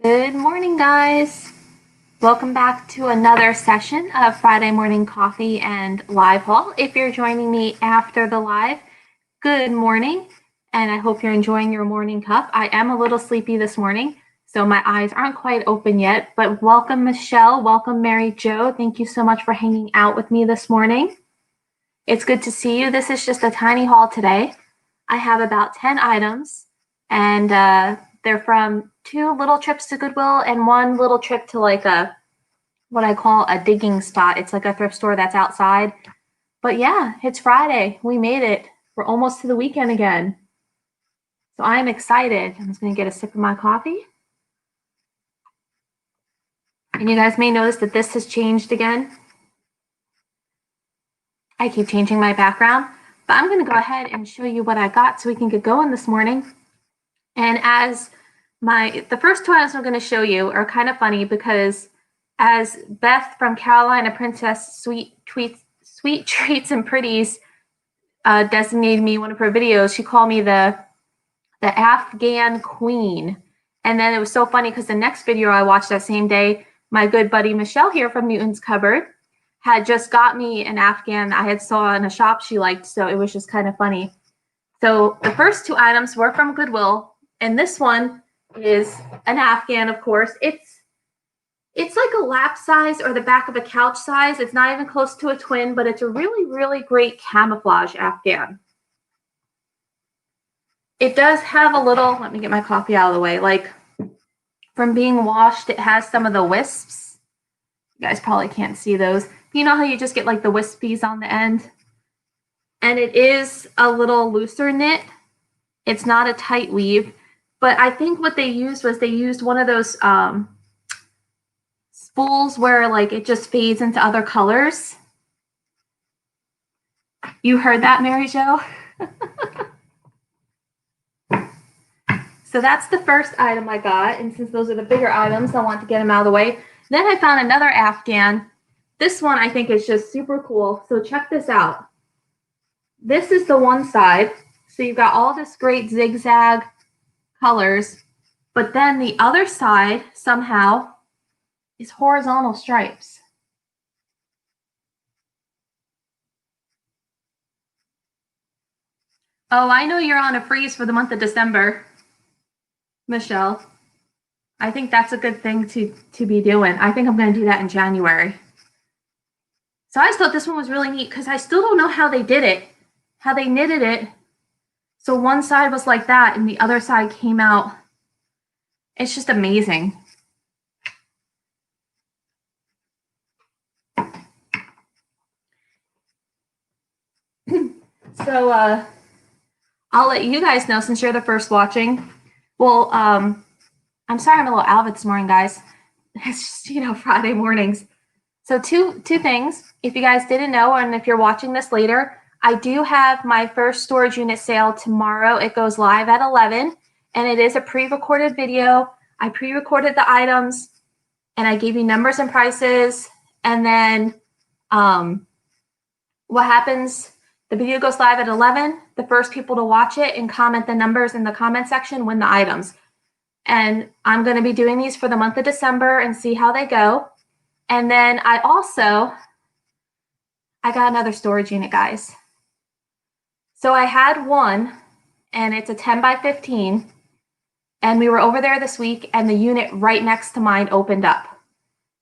Good morning, guys. Welcome back to another session of Friday Morning Coffee and Live Haul. If you're joining me after the live, good morning, and I hope you're enjoying your morning cup. I am a little sleepy this morning, so my eyes aren't quite open yet, but welcome, Michelle. Welcome, Mary Jo. Thank you so much for hanging out with me this morning. It's good to see you. This is just a tiny haul today. I have about 10 items, and they're from 2 little trips to Goodwill and 1 little trip to like what I call a digging spot. It's like a thrift store that's outside. But yeah, it's Friday. We made it. We're almost to the weekend again. So I'm excited. I'm just going to get a sip of my coffee. And you guys may notice that this has changed again. I keep changing my background, but I'm going to go ahead and show you what I got so we can get going this morning. And as the first 2 items I'm going to show you are kind of funny because as Beth from Carolina Princess Sweet Treats and Pretties designated me one of her videos, she called me the Afghan Queen. And then it was so funny because the next video I watched that same day, my good buddy Michelle here from Newton's Cupboard had just got me an Afghan I had saw in a shop she liked, so it was just kind of funny. So the first 2 items were from Goodwill, and this one is an Afghan, of course. It's like a lap size or the back of a couch size. It's not even close to a twin, but it's a really, really great camouflage Afghan. It does have a little, let me get my coffee out of the way, like from being washed, it has some of the wisps. You guys probably can't see those. You know how you just get like the wispies on the end? And it is a little looser knit. It's not a tight weave, but I think what they used was they used one of those spools where like it just fades into other colors. You heard that, Mary Jo? So that's the first item I got, and since those are the bigger items, I want to get them out of the way. Then I found another Afghan. This one I think is just super cool, so check this out. This is the one side, so you've got all this great zigzag colors, but then the other side somehow is horizontal stripes. Oh, I know you're on a freeze for the month of December, Michelle. I think that's a good thing to be doing. I think I'm going to do that in January. So I just thought this one was really neat because I still don't know how they did it, how they knitted it. So one side was like that and the other side came out. It's just amazing. So I'll let you guys know since you're the first watching. Well, I'm sorry I'm a little out of it this morning, guys. It's just, you know, Friday mornings. So two things. If you guys didn't know, and if you're watching this later, I do have my first storage unit sale tomorrow. It goes live at 11, and it is a pre-recorded video. I pre-recorded the items, and I gave you numbers and prices. And then what happens, the video goes live at 11. The first people to watch it and comment the numbers in the comment section win the items. And I'm going to be doing these for the month of December and see how they go. And then I got another storage unit, guys. So I had one, and it's a 10 by 15. And we were over there this week, and the unit right next to mine opened up.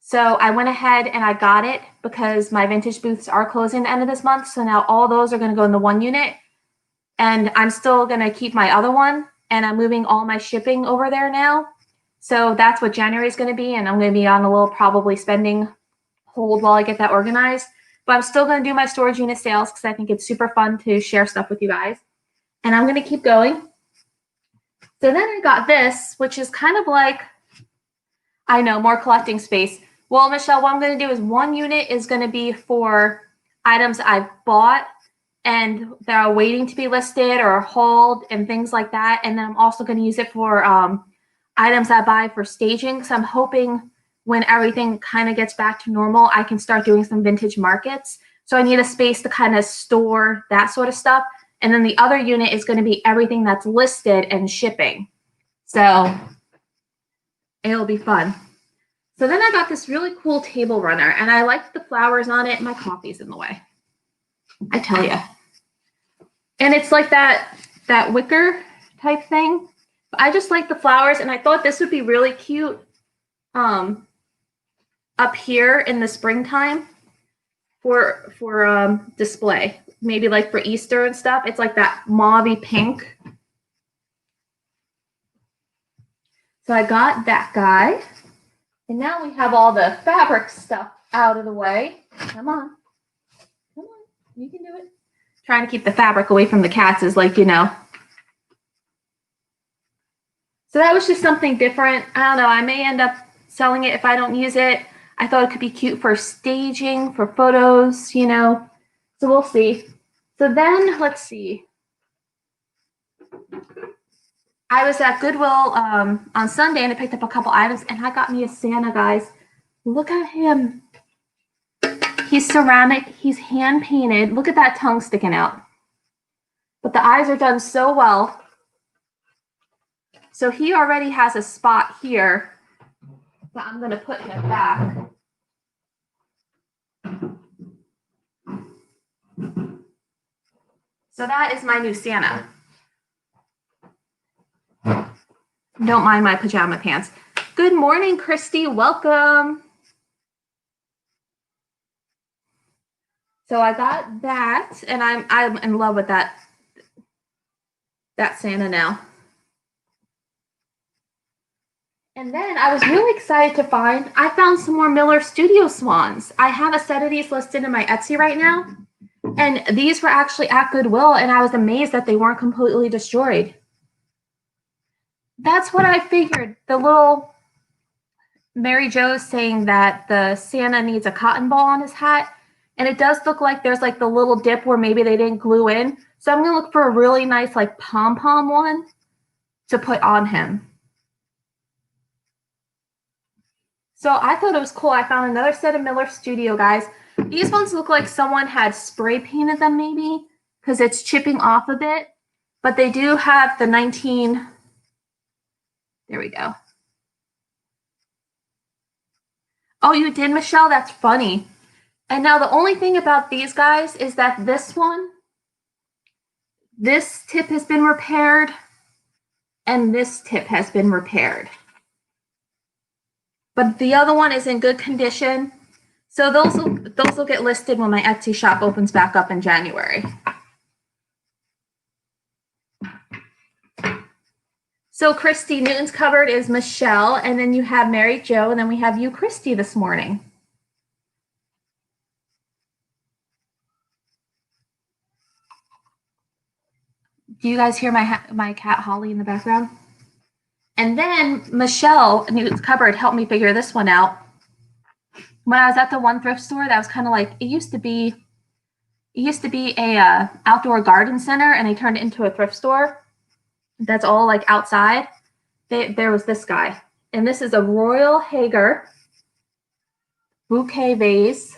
So I went ahead and I got it because my vintage booths are closing at the end of this month. So now all those are going to go in the one unit. And I'm still going to keep my other one. And I'm moving all my shipping over there now. So that's what January is going to be. And I'm going to be on a little probably spending hold while I get that organized. But I'm still going to do my storage unit sales because I think it's super fun to share stuff with you guys. And I'm going to keep going. So then I got this, which is kind of like, I know, more collecting space. Well, Michelle, what I'm going to do is one unit is going to be for items I've bought and that are waiting to be listed or hauled and things like that. And then I'm also going to use it for items I buy for staging. So I'm hoping when everything kind of gets back to normal, I can start doing some vintage markets. So I need a space to kind of store that sort of stuff. And then the other unit is going to be everything that's listed and shipping. So It'll be fun. So then I got this really cool table runner, and I like the flowers on it. My coffee's in the way, I tell you. And it's like that wicker type thing. I just like the flowers, and I thought this would be really cute up here in the springtime for display. Maybe like for Easter and stuff. It's like that mauve-y pink. So I got that guy. And now we have all the fabric stuff out of the way. Come on. Come on. You can do it. Trying to keep the fabric away from the cats is like, you know. So that was just something different. I don't know. I may end up selling it if I don't use it. I thought it could be cute for staging, for photos, you know. So we'll see. So then, let's see. I was at Goodwill on Sunday, and I picked up a couple items, and I got me a Santa, guys. Look at him. He's ceramic. He's hand-painted. Look at that tongue sticking out. But the eyes are done so well. So he already has a spot here. So I'm going to put him back. So that is my new Santa. Don't mind my pajama pants. Good morning, Christy. Welcome. So I got that, and I'm in love with that Santa now. And then I was really excited to I found some more Miller Studio swans. I have a set of these listed in my Etsy right now. And these were actually at Goodwill, and I was amazed that they weren't completely destroyed. That's what I figured. The little Mary Jo's saying that the Santa needs a cotton ball on his hat. And it does look like there's like the little dip where maybe they didn't glue in. So I'm going to look for a really nice like pom-pom one to put on him. So I thought it was cool. I found another set of Miller Studio, guys. These ones look like someone had spray painted them maybe because it's chipping off a bit. But they do have the 19... There we go. Oh, you did, Michelle? That's funny. And now the only thing about these guys is that this tip has been repaired, and this tip has been repaired. But the other one is in good condition. So those will get listed when my Etsy shop opens back up in January. So Christy, Newton's Cupboard is Michelle, and then you have Mary Jo, and then we have you, Christy, this morning. Do you guys hear my cat Holly in the background? And then Michelle, Newton's Cupboard, helped me figure this one out. When I was at the one thrift store, that was kind of like, it used to be a outdoor garden center, and they turned it into a thrift store. That's all like outside. There was this guy, and this is a Royal Hager bouquet vase.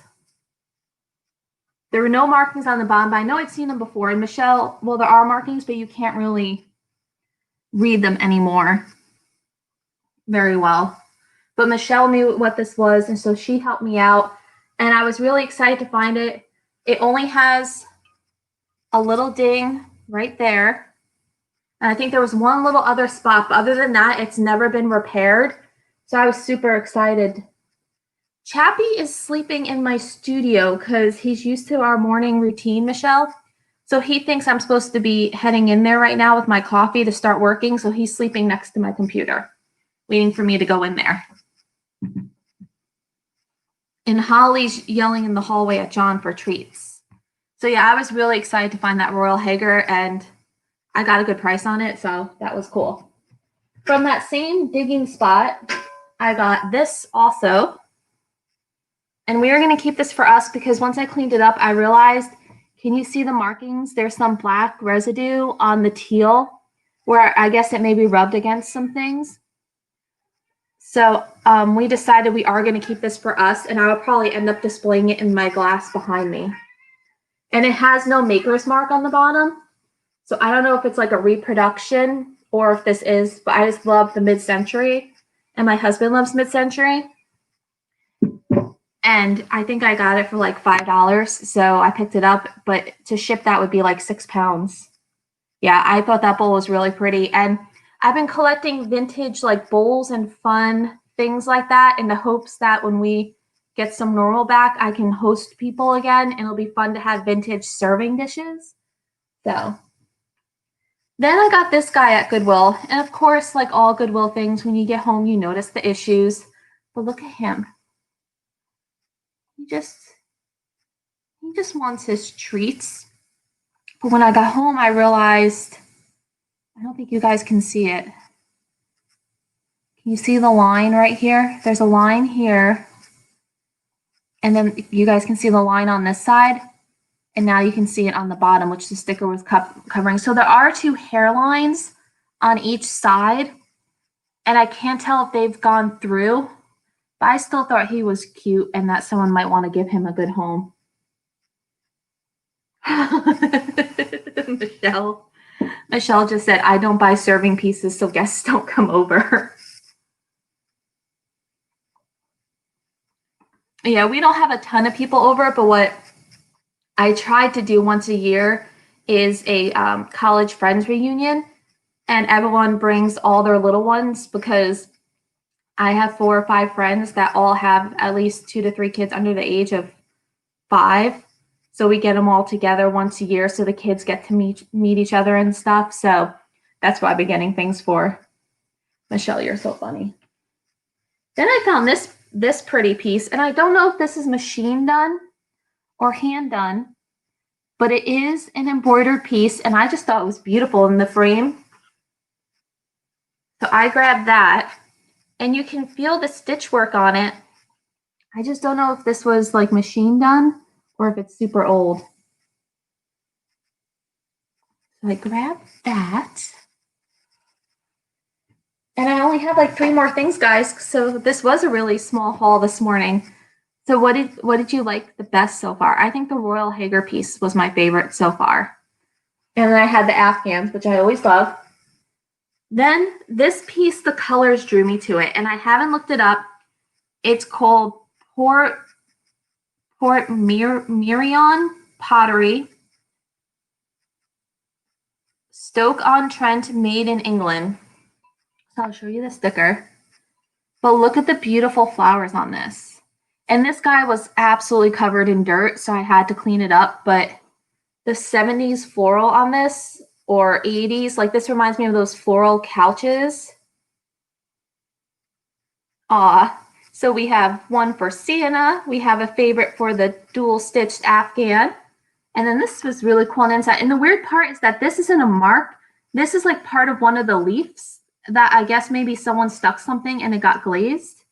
There were no markings on the bottom, but I know I'd seen them before. And Michelle, well, there are markings, but you can't really read them anymore very well. But Michelle knew what this was, and so she helped me out. And I was really excited to find it. It only has a little ding right there. And I think there was one little other spot, but other than that, it's never been repaired. So I was super excited. Chappie is sleeping in my studio because he's used to our morning routine, Michelle. So he thinks I'm supposed to be heading in there right now with my coffee to start working. So he's sleeping next to my computer, waiting for me to go in there. And Holly's yelling in the hallway at John for treats. So yeah, I was really excited to find that Royal Hager, and I got a good price on it, so that was cool. From that same digging spot, I got this also. And we are going to keep this for us because once I cleaned it up, I realized, can you see the markings? There's some black residue on the teal where I guess it maybe rubbed against some things. So we decided we are going to keep this for us, and I will probably end up displaying it in my glass behind me. And it has no maker's mark on the bottom. So I don't know if it's like a reproduction or if this is, but I just love the mid-century. and my husband loves mid-century. And I think I got it for like $5. So I picked it up, but to ship that would be like 6 pounds. Yeah, I thought that bowl was really pretty. And I've been collecting vintage like bowls and fun things like that in the hopes that when we get some normal back, I can host people again and it'll be fun to have vintage serving dishes. So then I got this guy at Goodwill. And of course, like all Goodwill things, when you get home, you notice the issues. But look at him. He just wants his treats. But when I got home, I realized, I don't think you guys can see it. Can you see the line right here? There's a line here. And then you guys can see the line on this side. And now you can see it on the bottom, which the sticker was covering. So there are 2 hairlines on each side. And I can't tell if they've gone through. But I still thought he was cute and that someone might want to give him a good home. Michelle just said, I don't buy serving pieces, so guests don't come over. Yeah, we don't have a ton of people over, but what I tried to do once a year is a college friends reunion, and everyone brings all their little ones because I have 4 or 5 friends that all have at least 2 to 3 kids under the age of 5. So we get them all together once a year so the kids get to meet each other and stuff. So that's what I've been getting things for. Michelle, you're so funny. Then I found this pretty piece, and I don't know if this is machine done or hand done, but it is an embroidered piece, and I just thought it was beautiful in the frame. So I grabbed that, and you can feel the stitch work on it. I just don't know if this was like machine done or if it's super old. So I grabbed that. And I only have like 3 more things, guys. So this was a really small haul this morning. So what did you like the best so far? I think the Royal Hager piece was my favorite so far. And then I had the Afghans, which I always love. Then this piece, the colors drew me to it, and I haven't looked it up. It's called Port Mirion Pottery, Stoke-on-Trent, made in England. So I'll show you the sticker. But look at the beautiful flowers on this. And this guy was absolutely covered in dirt, so I had to clean it up. But the 70s floral on this, or 80s, like this reminds me of those floral couches. So we have one for Sienna. We have a favorite for the dual-stitched Afghan. And then this was really cool on the inside. And the weird part is that this isn't a mark. This is like part of one of the leaves that I guess maybe someone stuck something and it got glazed.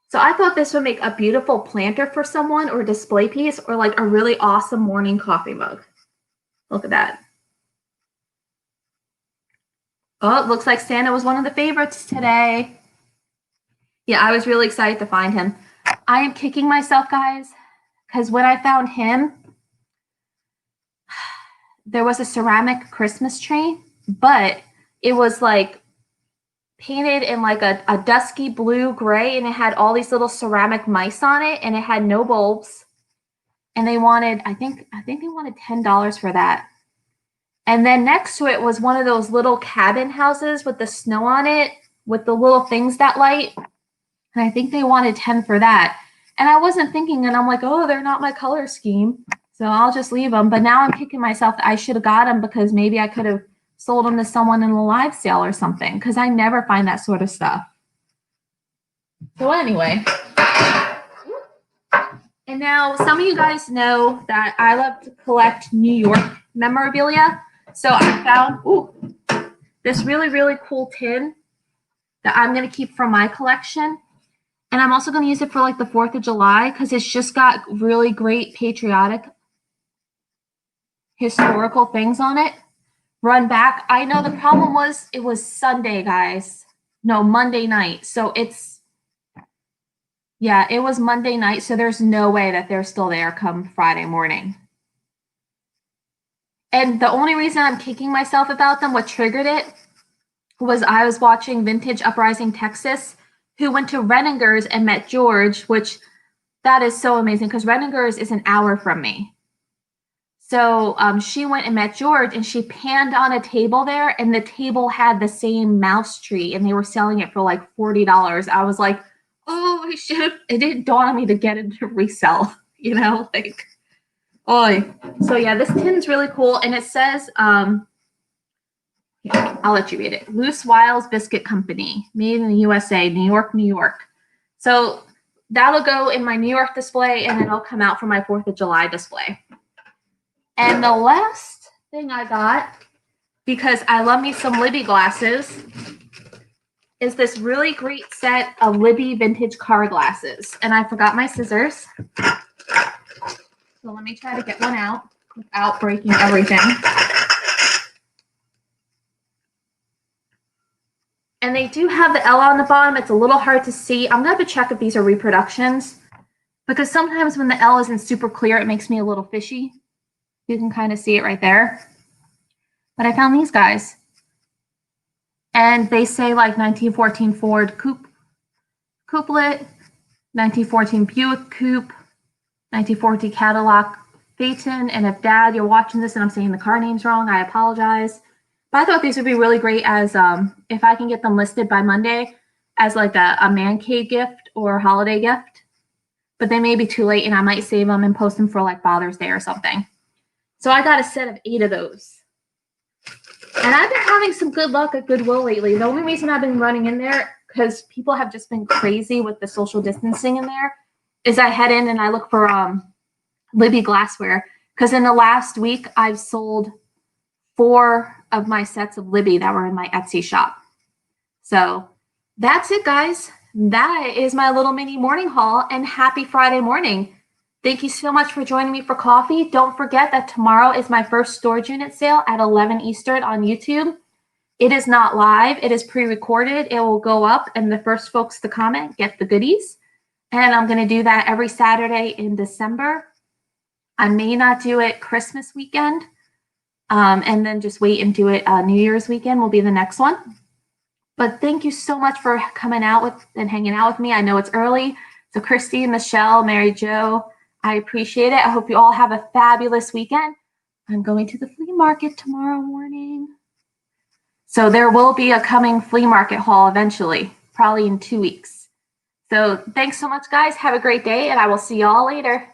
So I thought this would make a beautiful planter for someone or a display piece or like a really awesome morning coffee mug. Look at that. Oh, it looks like Santa was one of the favorites today. Yeah, I was really excited to find him. I am kicking myself, guys, because when I found him, there was a ceramic Christmas tree, but it was like painted in like a dusky blue gray, and it had all these little ceramic mice on it, and it had no bulbs. And they wanted, I think they wanted $10 for that. And then next to it was one of those little cabin houses with the snow on it, with the little things that light. And I think they wanted 10 for that. And I wasn't thinking, and I'm like, oh, they're not my color scheme, so I'll just leave them. But now I'm kicking myself that I should have got them because maybe I could have sold them to someone in a live sale or something, because I never find that sort of stuff. So anyway, and now some of you guys know that I love to collect New York memorabilia. So I found this really, really cool tin that I'm going to keep from my collection. And I'm also going to use it for like the 4th of July because it's just got really great patriotic historical things on it. Run back. I know the problem was it was Sunday, guys. No, Monday night. So it was Monday night. So there's no way that they're still there come Friday morning. And the only reason I'm kicking myself about them, what triggered it, was I was watching Vintage Uprising Texas, who went to Renninger's and met George, which that is so amazing because Renninger's is an hour from me. So she went and met George, and she panned on a table there, and the table had the same mouse tree, and they were selling it for like $40. I was like, oh, I should have. It didn't dawn on me to get into resell, you know, like, oh. So yeah, this tin's really cool, and it says, here, I'll let you read it. Loose Wiles Biscuit Company, made in the USA, New York, New York. So that'll go in my New York display, and then it'll come out for my 4th of July display. And the last thing I got, because I love me some Libby glasses, is this really great set of Libby vintage car glasses. And I forgot my scissors. So let me try to get one out without breaking everything. And they do have the L on the bottom. It's a little hard to see. I'm going to have to check if these are reproductions, because sometimes when the L isn't super clear, it makes me a little fishy. You can kind of see it right there. But I found these guys. And they say like 1914 Ford Couplet, 1914 Buick Coupe, 1914 Cadillac Phaeton. And if Dad, you're watching this and I'm saying the car names wrong, I apologize. But I thought these would be really great as if I can get them listed by Monday as like a man cave gift or holiday gift. But they may be too late, and I might save them and post them for like Father's Day or something. So I got a set of 8 of those. And I've been having some good luck at Goodwill lately. The only reason I've been running in there, because people have just been crazy with the social distancing in there, is I head in and I look for Libby glassware. Because in the last week, I've sold 4 of my sets of Libby that were in my Etsy shop. So that's it, guys. That is my little mini morning haul, and happy Friday morning. Thank you so much for joining me for coffee. Don't forget that tomorrow is my first storage unit sale at 11 Eastern on YouTube. It is not live. It is pre-recorded. It will go up, and the first folks to comment get the goodies. And I'm going to do that every Saturday in December. I may not do it Christmas weekend, and then just wait and do it New Year's weekend will be the next one. But thank you so much for coming out with and hanging out with me. I know it's early. So Christy, Michelle, Mary Jo, I appreciate it. I hope you all have a fabulous weekend. I'm going to the flea market tomorrow morning. So there will be a coming flea market haul eventually, probably in 2 weeks. So thanks so much, guys. Have a great day, and I will see you all later.